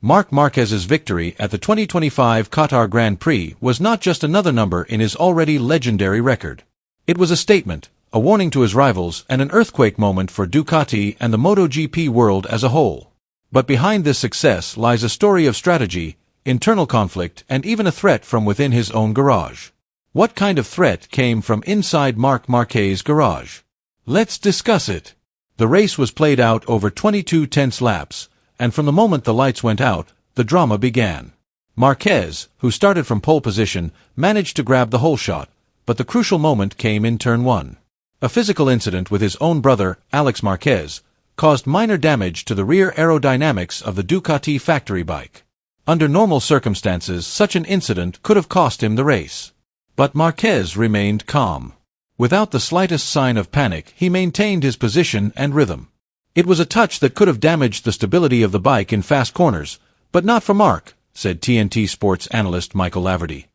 Marc Marquez's victory at the 2025 Qatar Grand Prix was not just another number in his already legendary record. It was a statement, a warning to his rivals, and an earthquake moment for Ducati and the Motogp world as a whole. But behind this success lies a story of strategy, internal conflict, and even a threat from within his own garage. What kind of threat came from inside Marc Marquez's garage? Let's discuss it. The race was played out over 22 tense laps, and from the moment the lights went out, the drama began. Marquez, who started from pole position, managed to grab the whole shot, but the crucial moment came in turn 1. A physical incident with his own brother, Alex Marquez, caused minor damage to the rear aerodynamics of the Ducati factory bike. Under normal circumstances, such an incident could have cost him the race. But Marquez remained calm. Without the slightest sign of panic, he maintained his position and rhythm. It was a touch that could have damaged the stability of the bike in fast corners, but not for Marc, said TNT Sports analyst Michael Laverty.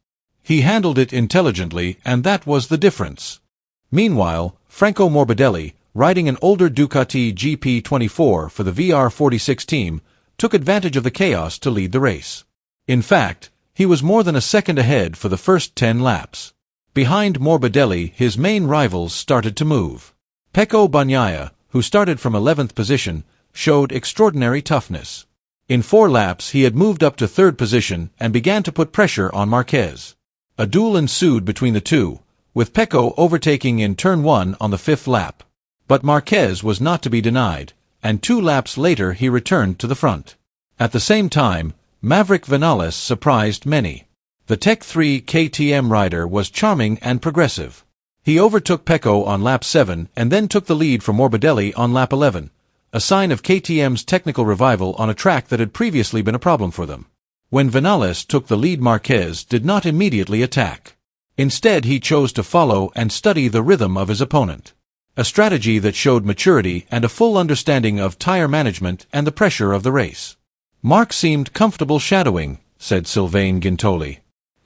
He handled it intelligently, and that was the difference. Meanwhile, Franco Morbidelli, riding an older Ducati GP24 for the VR46 team, took advantage of the chaos to lead the race. In fact, he was more than a second ahead for the first 10 laps. Behind Morbidelli, his main rivals started to move. Pecco Bagnaia, who started from 11th position, showed extraordinary toughness. In 4 laps he had moved up to 3rd position and began to put pressure on Marquez. A duel ensued between the two, with Pecco overtaking in turn 1 on the 5th lap. But Marquez was not to be denied, and 2 laps later he returned to the front. At the same time, Maverick Vinales surprised many. The Tech 3 KTM rider was charming and progressive. He overtook Pecco on lap 7 and then took the lead from Morbidelli on lap 11, a sign of KTM's technical revival on a track that had previously been a problem for them. When Vinales took the lead, Marquez did not immediately attack. Instead, he chose to follow and study the rhythm of his opponent. A strategy that showed maturity and a full understanding of tire management and the pressure of the race. Marc seemed comfortable shadowing, said Sylvain Gintoli.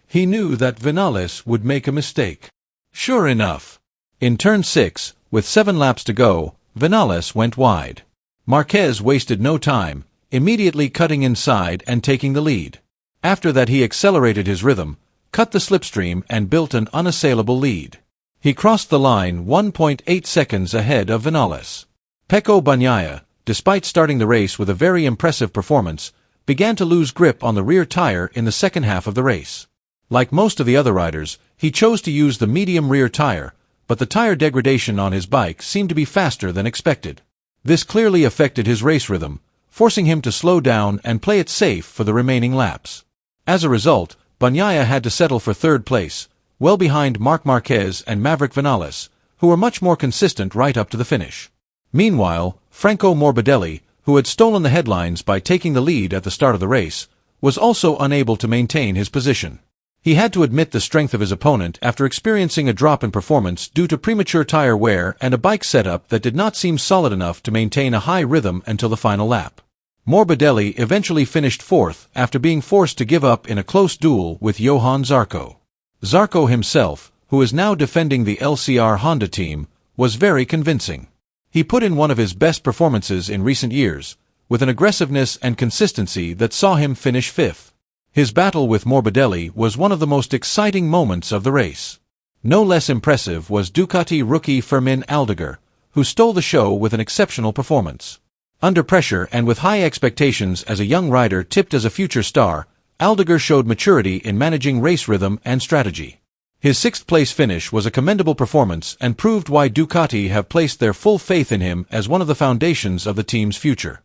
He knew that Vinales would make a mistake. Sure enough. In turn 6, with 7 laps to go, Vinales went wide. Marquez wasted no time, immediately cutting inside and taking the lead. After that he accelerated his rhythm, cut the slipstream and built an unassailable lead. He crossed the line 1.8 seconds ahead of Vinales. Pecco Bagnaia, despite starting the race with a very impressive performance, began to lose grip on the rear tire in the second half of the race. Like most of the other riders, he chose to use the medium rear tire, but the tire degradation on his bike seemed to be faster than expected. This clearly affected his race rhythm, forcing him to slow down and play it safe for the remaining laps. As a result, Bagnaia had to settle for 3rd place, well behind Marc Marquez and Maverick Vinales, who were much more consistent right up to the finish. Meanwhile, Franco Morbidelli, who had stolen the headlines by taking the lead at the start of the race, was also unable to maintain his position. He had to admit the strength of his opponent after experiencing a drop in performance due to premature tire wear and a bike setup that did not seem solid enough to maintain a high rhythm until the final lap. Morbidelli eventually finished 4th after being forced to give up in a close duel with Johann Zarco. Zarco himself, who is now defending the LCR Honda team, was very convincing. He put in one of his best performances in recent years, with an aggressiveness and consistency that saw him finish 5th. His battle with Morbidelli was one of the most exciting moments of the race. No less impressive was Ducati rookie Fermin Aldeguer, who stole the show with an exceptional performance. Under pressure and with high expectations as a young rider tipped as a future star, Aldeguer showed maturity in managing race rhythm and strategy. His 6th-place finish was a commendable performance and proved why Ducati have placed their full faith in him as one of the foundations of the team's future.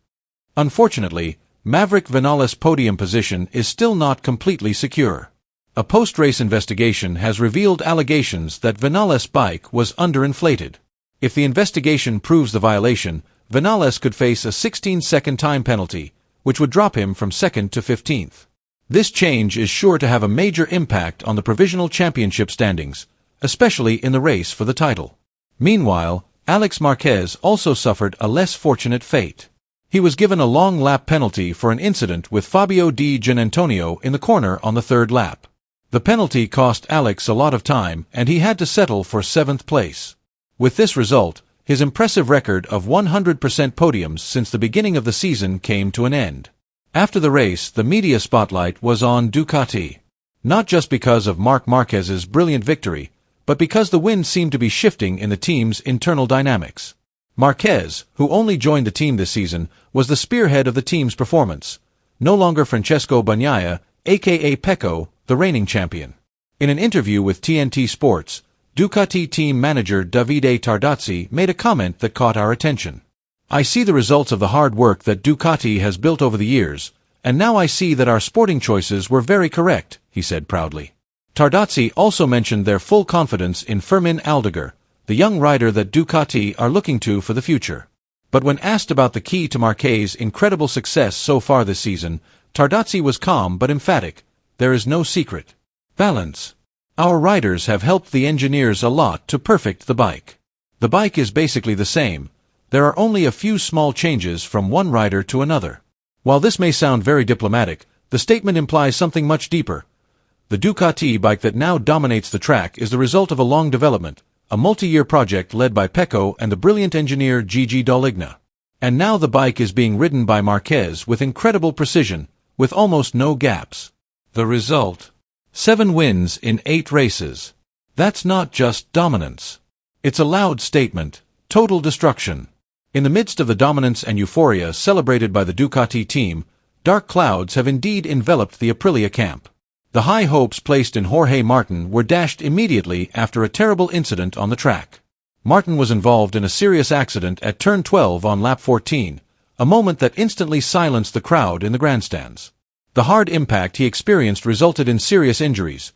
Unfortunately, Maverick Vinales' podium position is still not completely secure. A post-race investigation has revealed allegations that Vinales' bike was underinflated. If the investigation proves the violation, Vinales could face a 16-second time penalty, which would drop him from 2nd to 15th. This change is sure to have a major impact on the provisional championship standings, especially in the race for the title. Meanwhile, Alex Marquez also suffered a less fortunate fate. He was given a long lap penalty for an incident with Fabio Di Giannantonio in the corner on the 3rd lap. The penalty cost Alex a lot of time and he had to settle for 7th place. With this result, his impressive record of 100% podiums since the beginning of the season came to an end. After the race, the media spotlight was on Ducati. Not just because of Marc Marquez's brilliant victory, but because the wind seemed to be shifting in the team's internal dynamics. Marquez, who only joined the team this season, was the spearhead of the team's performance. No longer Francesco Bagnaia, aka Pecco, the reigning champion. In an interview with TNT Sports, Ducati team manager Davide Tardozzi made a comment that caught our attention. "I see the results of the hard work that Ducati has built over the years, and now I see that our sporting choices were very correct," he said proudly. Tardozzi also mentioned their full confidence in Fermin Aldeguer, the young rider that Ducati are looking to for the future. But when asked about the key to Marquez's incredible success so far this season, Tardozzi was calm but emphatic. "There is no secret. Balance. Our riders have helped the engineers a lot to perfect the bike. The bike is basically the same. There are only a few small changes from one rider to another." While this may sound very diplomatic, the statement implies something much deeper. The Ducati bike that now dominates the track is the result of a long development, a multi-year project led by Pecco and the brilliant engineer Gigi Dall'Igna. And now the bike is being ridden by Marquez with incredible precision, with almost no gaps. The result? 7 wins in 8 races. That's not just dominance. It's a loud statement. Total destruction. In the midst of the dominance and euphoria celebrated by the Ducati team, dark clouds have indeed enveloped the Aprilia camp. The high hopes placed in Jorge Martin were dashed immediately after a terrible incident on the track. Martin was involved in a serious accident at turn 12 on lap 14, a moment that instantly silenced the crowd in the grandstands. The hard impact he experienced resulted in serious injuries,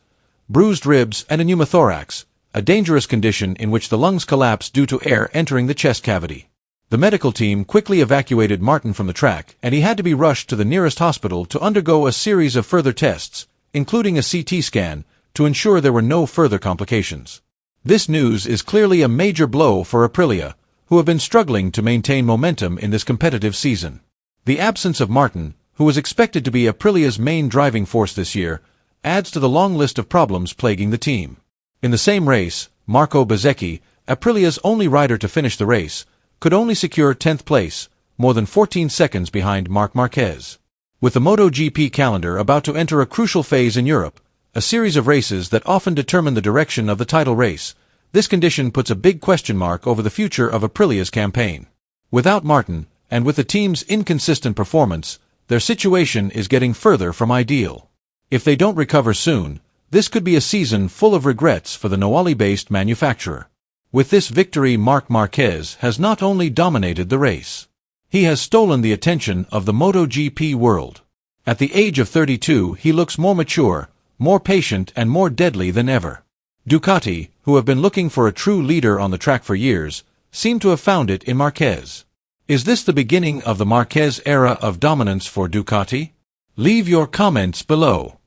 bruised ribs and a pneumothorax, a dangerous condition in which the lungs collapse due to air entering the chest cavity. The medical team quickly evacuated Martin from the track, and he had to be rushed to the nearest hospital to undergo a series of further tests, including a CT scan, to ensure there were no further complications. This news is clearly a major blow for Aprilia, who have been struggling to maintain momentum in this competitive season. The absence of Martin, who was expected to be Aprilia's main driving force this year, adds to the long list of problems plaguing the team. In the same race, Marco Bezzecchi, Aprilia's only rider to finish the race, could only secure 10th place, more than 14 seconds behind Marc Marquez. With the Motogp calendar about to enter a crucial phase in Europe, a series of races that often determine the direction of the title race, this condition puts a big question mark over the future of Aprilia's campaign. Without Martin, and with the team's inconsistent performance, their situation is getting further from ideal. If they don't recover soon, this could be a season full of regrets for the Noali-based manufacturer. With this victory, Marc Marquez has not only dominated the race. He has stolen the attention of the MotoGP world. At the age of 32, he looks more mature, more patient and more deadly than ever. Ducati, who have been looking for a true leader on the track for years, seem to have found it in Marquez. Is this the beginning of the Marquez era of dominance for Ducati? Leave your comments below.